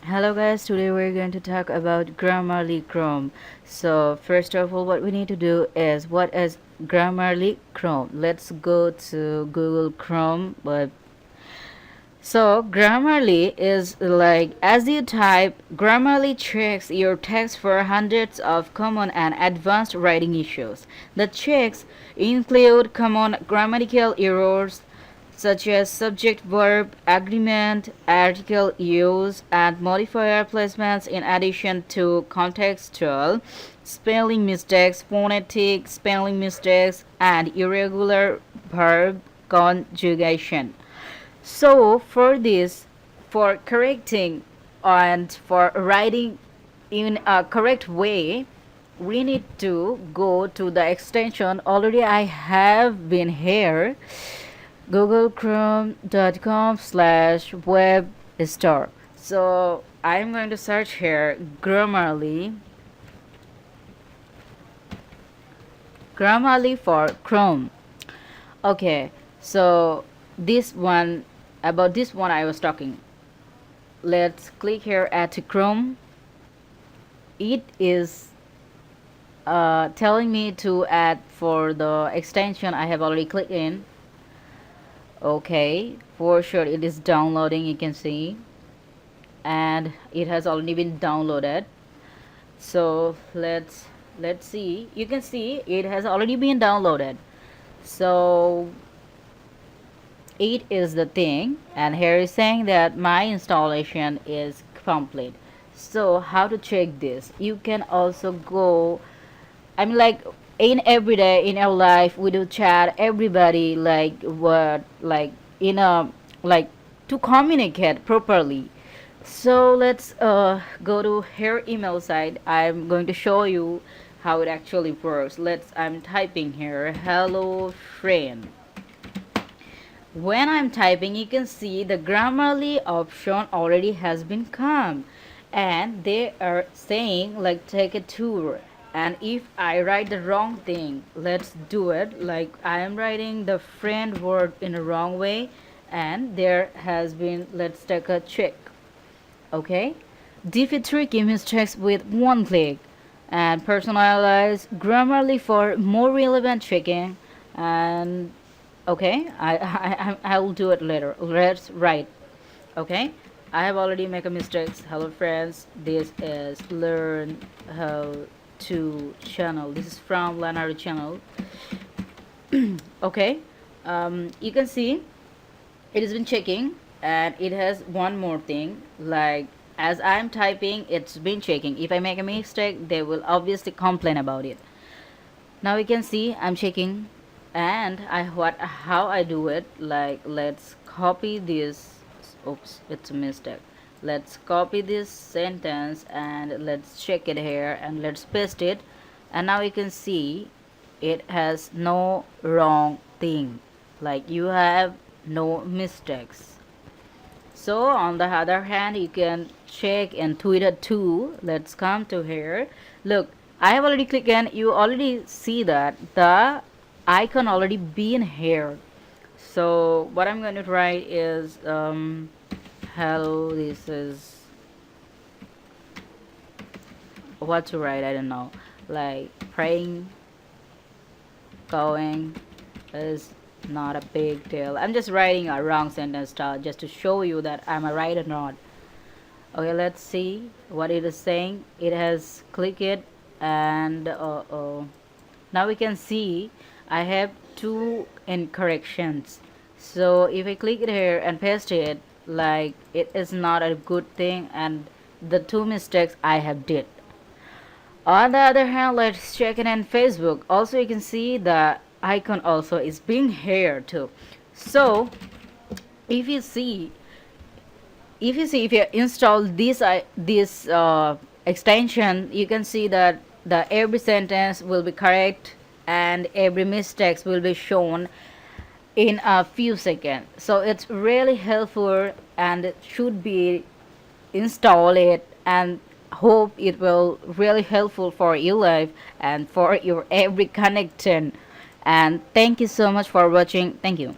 Hello guys, today we're going to talk about Grammarly Chrome. So first of all, what we need to do is, what is Grammarly Chrome? Let's go to Google Chrome. But so Grammarly is like, as you type, Grammarly checks your text for hundreds of common and advanced writing issues. The checks include common grammatical errors such as subject verb agreement, article use, and modifier placements, in addition to contextual spelling mistakes, phonetic spelling mistakes, and irregular verb conjugation. So for this, for correcting and for writing in a correct way, we need to go to the extension. Already I have been here, googlechrome.com/web store. So I'm going to search here Grammarly for Chrome. Okay, so this one, about this one I was talking. Let's click here at Chrome. It is telling me to add for the extension. I have already clicked in. Okay, for sure it is downloading, you can see, and it has already been downloaded. So let's see. You can see it has already been downloaded. So it is the thing, and here is saying that my installation is complete. So how to check this? You can also go, I mean, like, in every day in our life we do chat everybody, like what, like in a, like, to communicate properly. So let's go to her email site. I'm going to show you how it actually works. I'm typing here, hello friend. When I'm typing, you can see the Grammarly option already has been come, and they are saying like take a tour. And if I write the wrong thing, let's do it, like I am writing the friend word in a wrong way, and there has been, let's take a check. Okay, defeat tricky mistakes with one click, and personalize Grammarly for more relevant checking. And okay, I will do it later. Let's write. Okay, I have already made a mistakes. Hello friends, this is learn how to channel. This is from Leonardo channel. Okay, you can see it has been checking, and it has one more thing, like as I'm typing it's been checking. If I make a mistake, they will obviously complain about it. Now we can see I'm checking, and how I do it, like let's copy this. Oops, it's a mistake. Let's copy this sentence and let's check it here and let's paste it, and now you can see it has no wrong thing, like you have no mistakes. So on the other hand, you can check in Twitter too. Let's come to here. Look, I have already clicked, and you already see that the icon already been here. So what I'm going to write is hello, this is what to write, I don't know, like praying going is not a big deal. I'm just writing a wrong sentence style just to show you that I'm a right or not. Okay, let's see what it is saying. It has clicked it, and now we can see I have two incorrections. So if I click it here and paste it, like it is not a good thing, and the two mistakes I have did. On the other hand, let's check it in Facebook. Also you can see the icon also is being here too. So if you see, if you install this extension, you can see that the every sentence will be correct and every mistakes will be shown in a few seconds. So it's really helpful, and it should be install it, and hope it will really helpful for your life and for your every connection. And thank you so much for watching. Thank you.